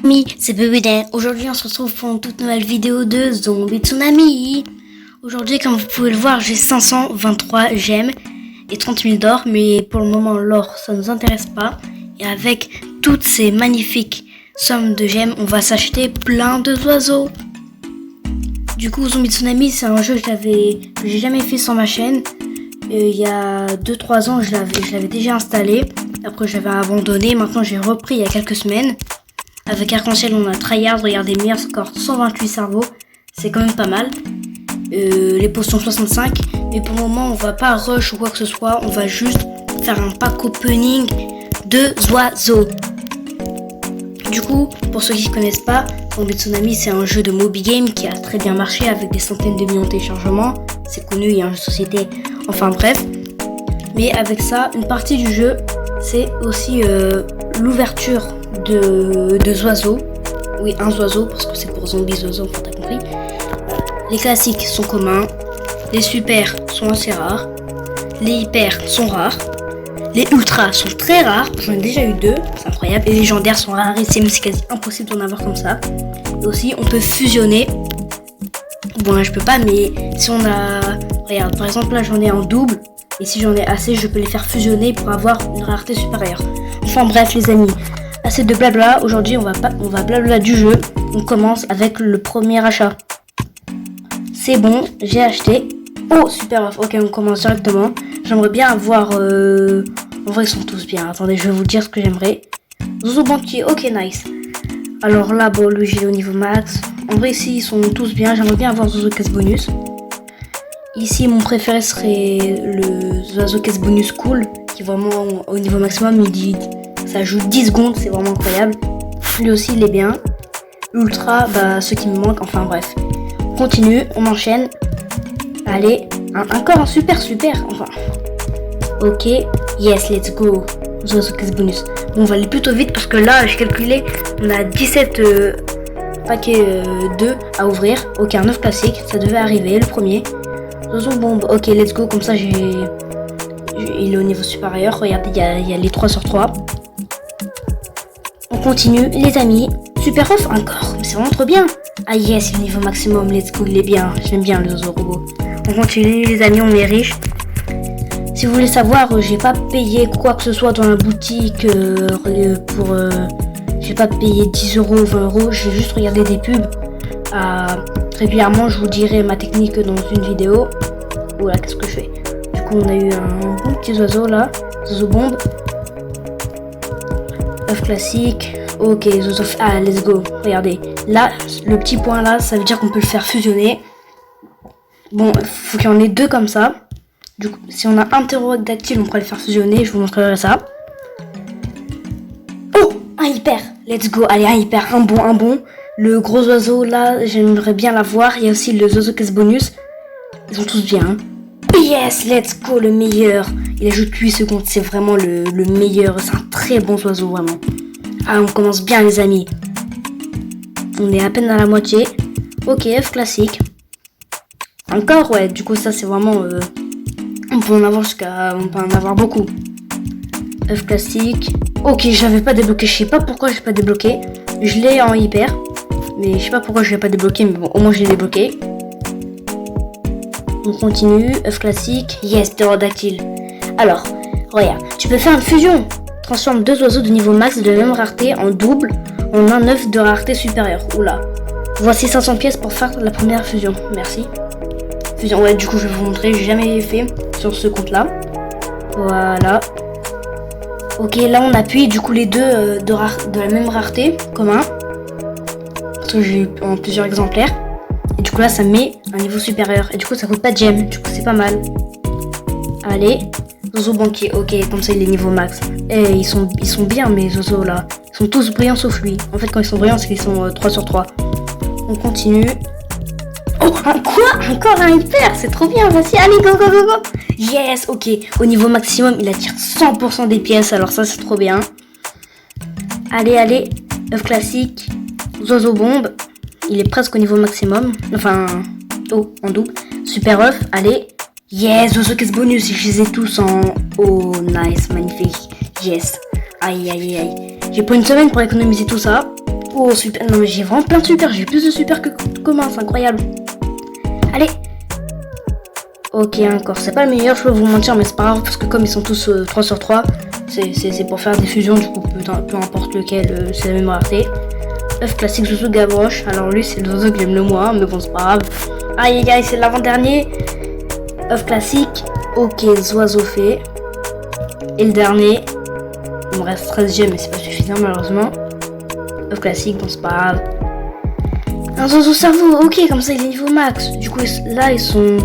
Amis, c'est Bébédin. Aujourd'hui, on se retrouve pour une toute nouvelle vidéo de Zombie Tsunami. Aujourd'hui, comme vous pouvez le voir, j'ai 523 gemmes et 30 000 d'or. Mais pour le moment, l'or, ça ne nous intéresse pas. Et avec toutes ces magnifiques sommes de gemmes, on va s'acheter plein d'oiseaux. Du coup, Zombie Tsunami, c'est un jeu que j'ai jamais fait sur ma chaîne. Il y a 2-3 ans, je l'avais déjà installé. Après, j'avais abandonné. Maintenant, j'ai repris il y a quelques semaines. Avec Arc-en-Ciel, on a tryhard, regardez, meilleur score 128 cerveaux, c'est quand même pas mal. Les potions 65, mais pour le moment on va pas rush ou quoi que ce soit, on va juste faire un pack opening de oiseaux. Du coup, pour ceux qui ne connaissent pas, Zombie Tsunami c'est un jeu de Moby Game qui a très bien marché avec des centaines de millions de téléchargements, c'est connu, il y a un jeu de société, enfin bref. Mais avec ça, une partie du jeu, c'est aussi l'ouverture de oiseaux. Oui, un oiseau, parce que c'est pour zombies oiseaux, t'as compris. Les classiques sont communs, les super sont assez rares, les hyper sont rares, les ultras sont très rares, j'en ai déjà eu 2, c'est incroyable, les légendaires sont rarissimes, c'est quasi impossible d'en avoir comme ça. Et aussi, on peut fusionner. Bon, là je peux pas, mais si on a... Regarde, par exemple, là j'en ai en double, et si j'en ai assez, je peux les faire fusionner pour avoir une rareté supérieure. Enfin bref, les amis. Assez de blabla, aujourd'hui on va blabla du jeu. On commence avec le premier achat. C'est bon, j'ai acheté. Oh super off, ok on commence directement. J'aimerais bien avoir... En vrai ils sont tous bien, attendez je vais vous dire ce que j'aimerais. Zozo banquier, ok nice. Alors là bon lui j'ai au niveau max. En vrai ici ils sont tous bien, j'aimerais bien avoir Zozo caisse bonus. Ici mon préféré serait le Zozo caisse bonus cool. Qui est vraiment au niveau maximum, il dit... Ça joue 10 secondes, c'est vraiment incroyable. Lui aussi, il est bien. Ultra, bah, ce qui me manque, enfin bref. On continue, on enchaîne. Allez, encore un super, enfin. Ok, yes, let's go. Zozo caisse bonus. Bon, on va aller plutôt vite parce que là, j'ai calculé, on a 17 paquets 2 à ouvrir. Ok, un œuf classique, ça devait arriver, le premier. Zozo bombe, ok, let's go, comme ça, il est au niveau supérieur. Regardez, il y a les 3 sur 3. On continue, les amis. Super off encore, mais c'est vraiment trop bien. Ah yes, il est au niveau maximum, let's go, il est bien. J'aime bien le Zozo robot. On continue, les amis, on est riches. Si vous voulez savoir, j'ai pas payé quoi que ce soit dans la boutique j'ai pas payé 10 euros ou 20 euros, j'ai juste regardé des pubs. Régulièrement, je vous dirai ma technique dans une vidéo. Voilà, qu'est-ce que je fais? Du coup, on a eu un bon petit oiseau là, Zozo bombe. Œuf classique, ok, Zozo, ah let's go, regardez, là, le petit point là, ça veut dire qu'on peut le faire fusionner. Bon, faut qu'il y en ait 2 comme ça. Du coup, si on a un ptérodactyle, on pourrait le faire fusionner, je vous montrerai ça. Oh, un hyper, let's go, allez, un hyper, un bon. Le gros oiseau là, j'aimerais bien l'avoir, il y a aussi le Zozo caisse bonus. Ils sont tous bien, hein. Yes, let's go, le meilleur. Il ajoute 8 secondes, c'est vraiment le meilleur. C'est un très bon oiseau, vraiment. Ah, on commence bien, les amis. On est à peine à la moitié. Ok, œuf classique. Encore, ouais, du coup, ça, c'est vraiment... on peut en avoir beaucoup. œuf classique. Ok, je l'avais pas débloqué. Je sais pas pourquoi je l'ai pas débloqué. Je l'ai en hyper. Mais je sais pas pourquoi je l'ai pas débloqué. Mais bon, au moins, je l'ai débloqué. On continue, œuf classique, yes, ptérodactyle. Alors, regarde, tu peux faire une fusion. Transforme 2 oiseaux de niveau max de la même rareté en double en un œuf de rareté supérieure. Oula. Voici 500 pièces pour faire la première fusion. Merci. Fusion, ouais, du coup, je vais vous montrer. J'ai jamais fait sur ce compte-là. Voilà. Ok, là, on appuie du coup les 2 de la même rareté, commun. Parce que j'ai eu en plusieurs exemplaires. Et du coup là ça met un niveau supérieur. Et du coup ça coûte pas de gemmes. Du coup c'est pas mal. Allez. Zozo banquier. Ok, comme ça il est niveau max. Et ils sont bien mes Zozo là. Ils sont tous brillants sauf lui. En fait quand ils sont brillants c'est qu'ils sont 3 sur 3. On continue. Oh quoi? Encore un hyper. C'est trop bien. Voici. Allez go. Yes. Ok. Au niveau maximum il attire 100% des pièces. Alors ça c'est trop bien. Allez. œuf classique. Zozo bombe. Il est presque au niveau maximum. Enfin, en double. Super œuf, allez. Yes, Zozo caisse bonus. Je les ai tous en... Oh, nice, magnifique. Yes. Aïe. J'ai pris une semaine pour économiser tout ça. Oh super, non mais j'ai vraiment plein de super, j'ai plus de super que commun, c'est incroyable. Allez. Ok encore, c'est pas le meilleur, je peux vous mentir mais c'est pas grave parce que comme ils sont tous 3 sur 3, c'est pour faire des fusions du coup peu importe lequel, c'est la même rareté. Œuf classique Zouzou Gavroche, alors lui c'est le Zozo que j'aime le moins mais bon c'est pas grave. Aïe aïe aïe c'est l'avant-dernier. Œuf classique, ok Zoiseau fait. Et le dernier, il me reste 13 gemmes mais c'est pas suffisant malheureusement. Œuf classique, bon c'est pas grave. Un Zozo cerveau, ok comme ça il est niveau max. Du coup là ils sont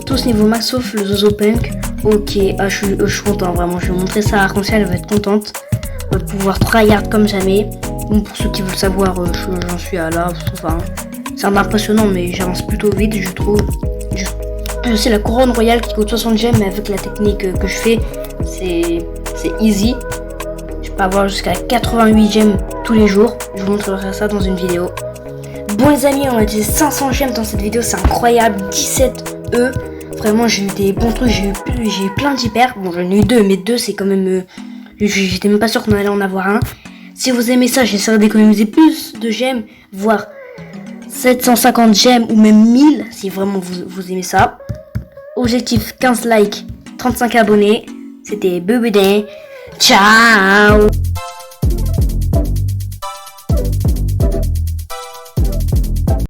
tous niveau max sauf le Zozo Punk. Ok, je suis content vraiment, je vais montrer ça à Arc-en-Ciel, elle va être contente. On va pouvoir tryhard comme jamais. Bon pour ceux qui veulent savoir, j'en suis à là, enfin c'est un impressionnant mais j'avance plutôt vite je trouve. Je sais la couronne royale qui coûte 60 gemmes mais avec la technique que je fais c'est easy. Je peux avoir jusqu'à 88 gemmes tous les jours, je vous montrerai ça dans une vidéo. Bon les amis, on a utilisé 500 gemmes dans cette vidéo, c'est incroyable, 17 E. Vraiment j'ai eu des bons trucs, j'ai eu plein d'hyper. Bon j'en ai eu 2 mais 2 c'est quand même... j'étais même pas sûr qu'on allait en avoir un. Si vous aimez ça, j'essaierai d'économiser plus de gemmes, voire 750 gemmes ou même 1000 si vraiment vous aimez ça. Objectif 15 likes, 35 abonnés. C'était Bebedin. Ciao.